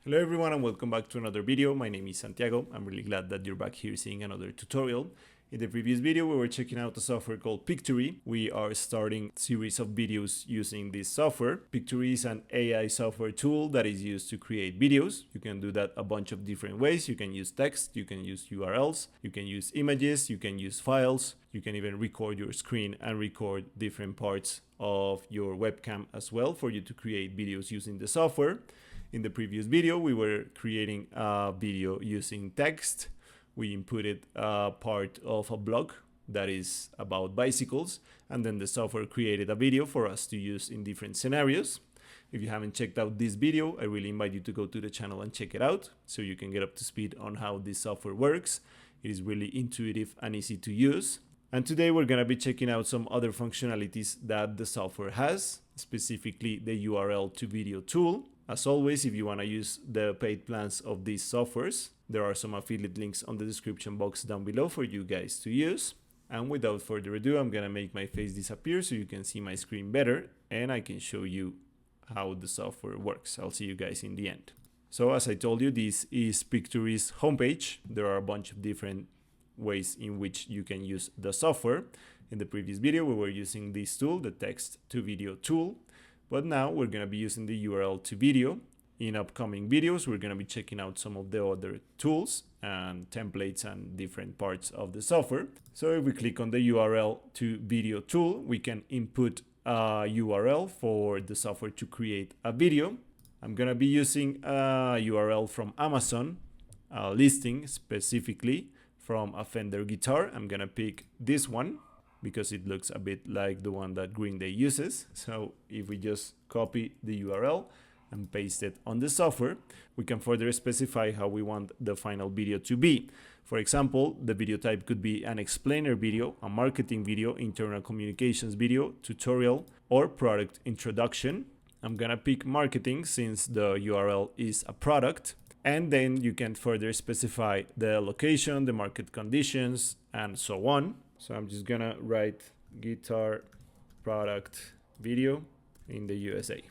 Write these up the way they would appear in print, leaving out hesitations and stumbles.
Hello everyone and welcome back to another video. My name is Santiago. I'm really glad that you're back here seeing another tutorial. In the previous video we were checking out a software called Pictory. We are starting a series of videos using this software. Pictory is an AI software tool that is used to create videos. You can do that a bunch of different ways. You can use text, you can use URLs, you can use images, you can use files, you can even record your screen and record different parts of your webcam as well for you to create videos using the software. In the previous video, we were creating a video using text. We inputted a part of a blog that is about bicycles, and then the software created a video for us to use in different scenarios. If you haven't checked out this video, I really invite you to go to the channel and check it out so you can get up to speed on how this software works. It is really intuitive and easy to use. And today we're going to be checking out some other functionalities that the software has, specifically the URL to video tool. As always, if you want to use the paid plans of these softwares, there are some affiliate links on the description box down below for you guys to use. And without further ado, I'm going to make my face disappear so you can see my screen better and I can show you how the software works. I'll see you guys in the end. So as I told you, this is Pictory's homepage. There are a bunch of different ways in which you can use the software. In the previous video, we were using this tool, the text to video tool. But now we're going to be using the URL to video. In upcoming videos, we're going to be checking out some of the other tools and templates and different parts of the software. So if we click on the URL to video tool, we can input a URL for the software to create a video. I'm going to be using a URL from Amazon, a listing specifically from a Fender guitar. I'm going to pick this one because it looks a bit like the one that Green Day uses. So if we just copy the URL and paste it on the software, we can further specify how we want the final video to be. For example, the video type could be an explainer video, a marketing video, internal communications video, tutorial, or product introduction. I'm gonna pick marketing since the URL is a product. And then you can further specify the location, the market conditions, and so on. So I'm just gonna write guitar product video in the USA.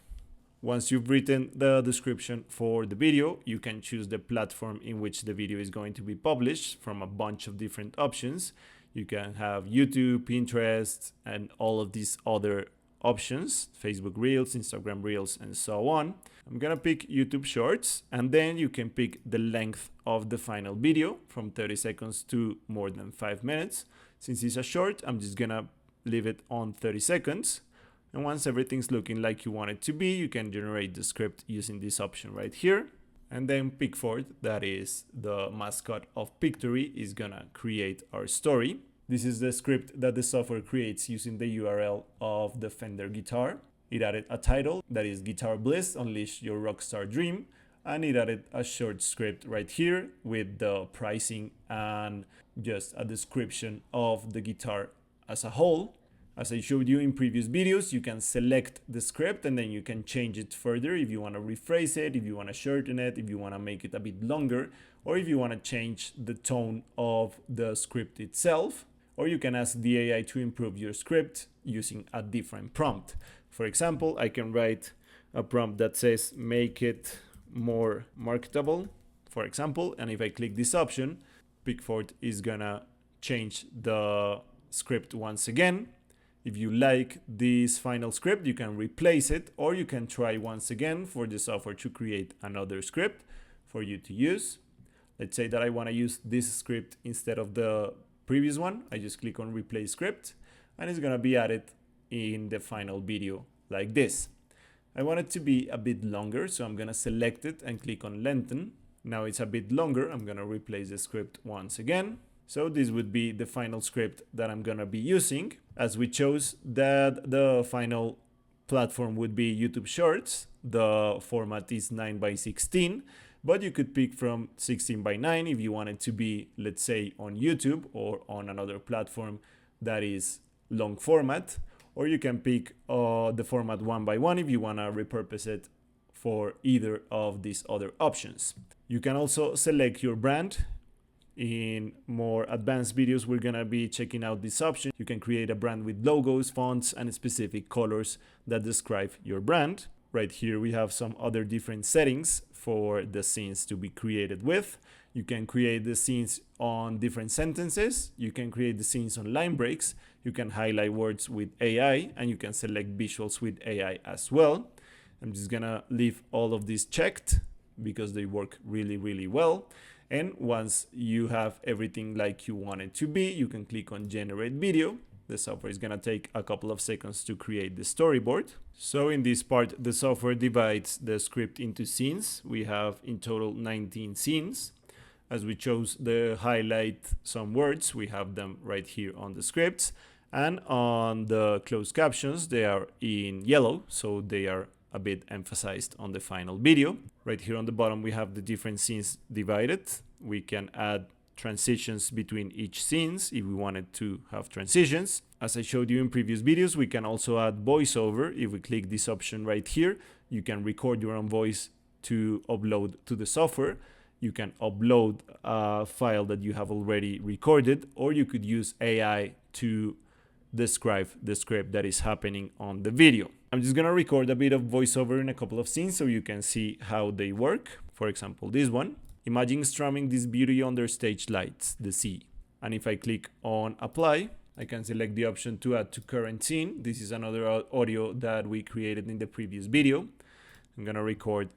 Once you've written the description for the video, you can choose the platform in which the video is going to be published from a bunch of different options. You can have YouTube, Pinterest, and all of these other options, Facebook Reels, Instagram Reels, and so on. I'm gonna pick YouTube Shorts, and then you can pick the length of the final video from 30 seconds to more than 5 minutes. Since it's a short, I'm just gonna leave it on 30 seconds. And once everything's looking like you want it to be, you can generate the script using this option right here. And then Pickford, that is the mascot of Pictory, is gonna create our story. This is the script that the software creates using the URL of the Fender guitar. It added a title that is Guitar Bliss, Unleash Your Rockstar Dream. And it added a short script right here with the pricing and just a description of the guitar as a whole. As I showed you in previous videos, you can select the script and then you can change it further if you want to rephrase it, if you want to shorten it, if you want to make it a bit longer, or if you want to change the tone of the script itself. Or you can ask the AI to improve your script using a different prompt. For example, I can write a prompt that says make it more marketable, for example, and if I click this option, Pickford is gonna change the script once again. If you like this final script, you can replace it, or you can try once again for the software to create another script for you to use. Let's say that I want to use this script instead of the previous one. I just click on replace script and it's gonna be added in the final video like this. I want it to be a bit longer, so I'm gonna select it and click on lengthen. Now it's a bit longer. I'm gonna replace the script once again. So this would be the final script that I'm gonna be using. As we chose that the final platform would be YouTube Shorts, the format is 9:16, but you could pick from 16:9 if you want it to be, let's say, on YouTube or on another platform that is long format. Or you can pick the format 1:1 if you want to repurpose it for either of these other options. You can also select your brand. In more advanced videos, we're going to be checking out this option. You can create a brand with logos, fonts, and specific colors that describe your brand. Right here we have some other different settings for the scenes to be created with. You can create the scenes on different sentences. You can create the scenes on line breaks. You can highlight words with AI, and you can select visuals with AI as well. I'm just gonna leave all of these checked because they work really, really well. And once you have everything like you want it to be, you can click on generate video. The software is gonna take a couple of seconds to create the storyboard. So in this part, the software divides the script into scenes. We have in total 19 scenes. As we chose the highlight some words, we have them right here on the scripts. And on the closed captions, they are in yellow, so they are a bit emphasized on the final video. Right here on the bottom, we have the different scenes divided. We can add transitions between each scenes if we wanted to have transitions. As I showed you in previous videos, we can also add voiceover. If we click this option right here, you can record your own voice to upload to the software. You can upload a file that you have already recorded, or you could use AI to describe the script that is happening on the video. I'm just gonna record a bit of voiceover in a couple of scenes so you can see how they work. For example, this one. Imagine strumming this beauty under stage lights, the sea. And if I click on apply, I can select the option to add to current scene. This is another audio that we created in the previous video. I'm gonna record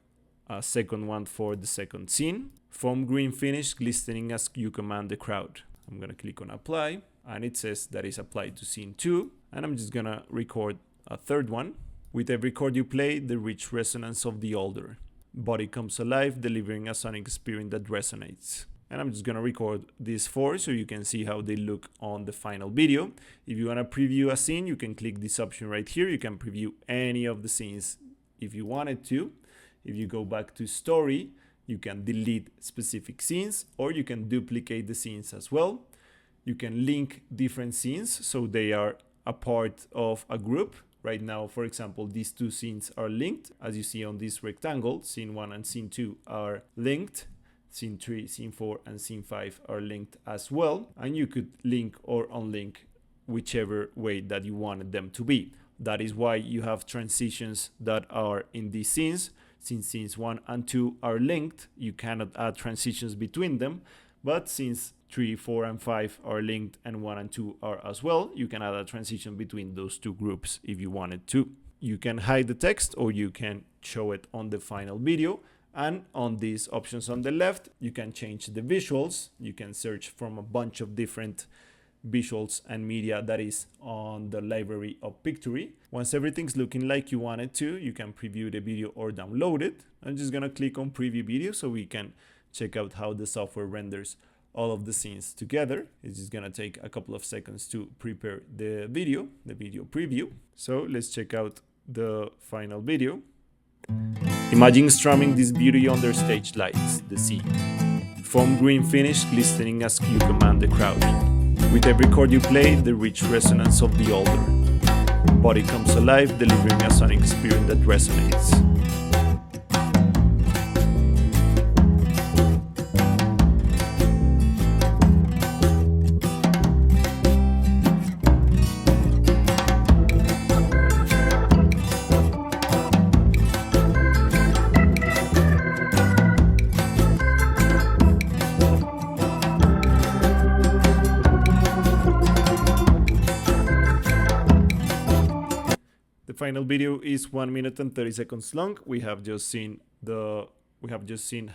a second one for the second scene. Foam green finish glistening as you command the crowd. I'm gonna click on apply, and it says that is applied to scene 2. And I'm just gonna record a third one. With every chord you play, the rich resonance of the alder. Body comes alive, delivering a sonic experience that resonates. And I'm just gonna record these 4 so you can see how they look on the final video. If you wanna preview a scene, you can click this option right here. You can preview any of the scenes if you wanted to. If you go back to story, you can delete specific scenes, or you can duplicate the scenes as well. You can link different scenes so they are a part of a group. Right now, for example, these 2 scenes are linked. As you see on this rectangle, scene 1 and scene 2 are linked. Scene 3, scene 4, and scene 5 are linked as well. And you could link or unlink whichever way that you wanted them to be. That is why you have transitions that are in these scenes. Since scenes 1 and 2 are linked, you cannot add transitions between them. But since 3, 4, and 5 are linked and 1 and 2 are as well, you can add a transition between those 2 groups if you wanted to. You can hide the text, or you can show it on the final video. And on these options on the left, you can change the visuals. You can search from a bunch of different visuals and media that is on the library of Pictory. Once everything's looking like you want it to, you can preview the video or download it. I'm just gonna click on preview video so we can check out how the software renders all of the scenes together. It's just gonna take a couple of seconds to prepare the video preview. So let's check out the final video. Imagine strumming this beauty under stage lights, the sea. Foam green finish glistening as you command the crowd. With every chord you play, the rich resonance of the alder. Body comes alive, delivering a sonic experience that resonates. The final video is 1 minute and 30 seconds long. We have just seen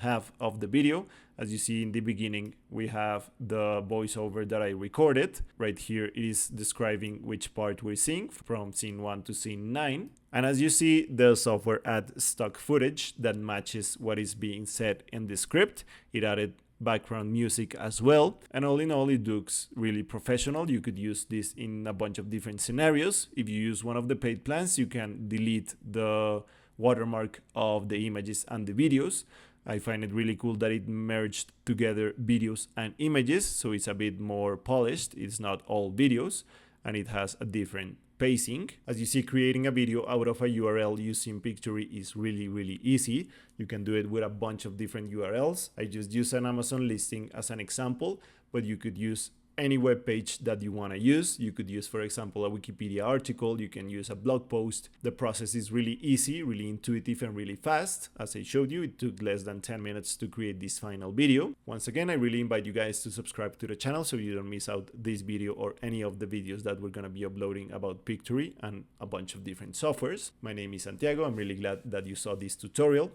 half of the video. As you see in the beginning, we have the voiceover that I recorded. Right here it is describing which part we're seeing from scene 1 to scene 9. And as you see, the software adds stock footage that matches what is being said in the script. It added background music as well, and all in all it looks really professional. You could use this in a bunch of different scenarios. If you use one of the paid plans, you can delete the watermark of the images and the videos. I find it really cool that it merged together videos and images, so it's a bit more polished. It's not all videos, and it has a different pacing. As you see, creating a video out of a URL using Pictory is really easy. You can do it with a bunch of different URLs. I just use an Amazon listing as an example, but you could use any web page that you want to use. You could use, for example, a Wikipedia article, you can use a blog post. The process is really easy, really intuitive, and really fast. As I showed you, it took less than 10 minutes to create this final video. Once again, I really invite you guys to subscribe to the channel so you don't miss out this video or any of the videos that we're going to be uploading about Pictory and a bunch of different softwares. My name is Santiago. I'm really glad that you saw this tutorial.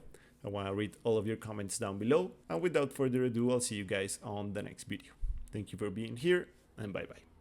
I want to read all of your comments down below. And without further ado, I'll see you guys on the next video. Thank you for being here, and bye-bye.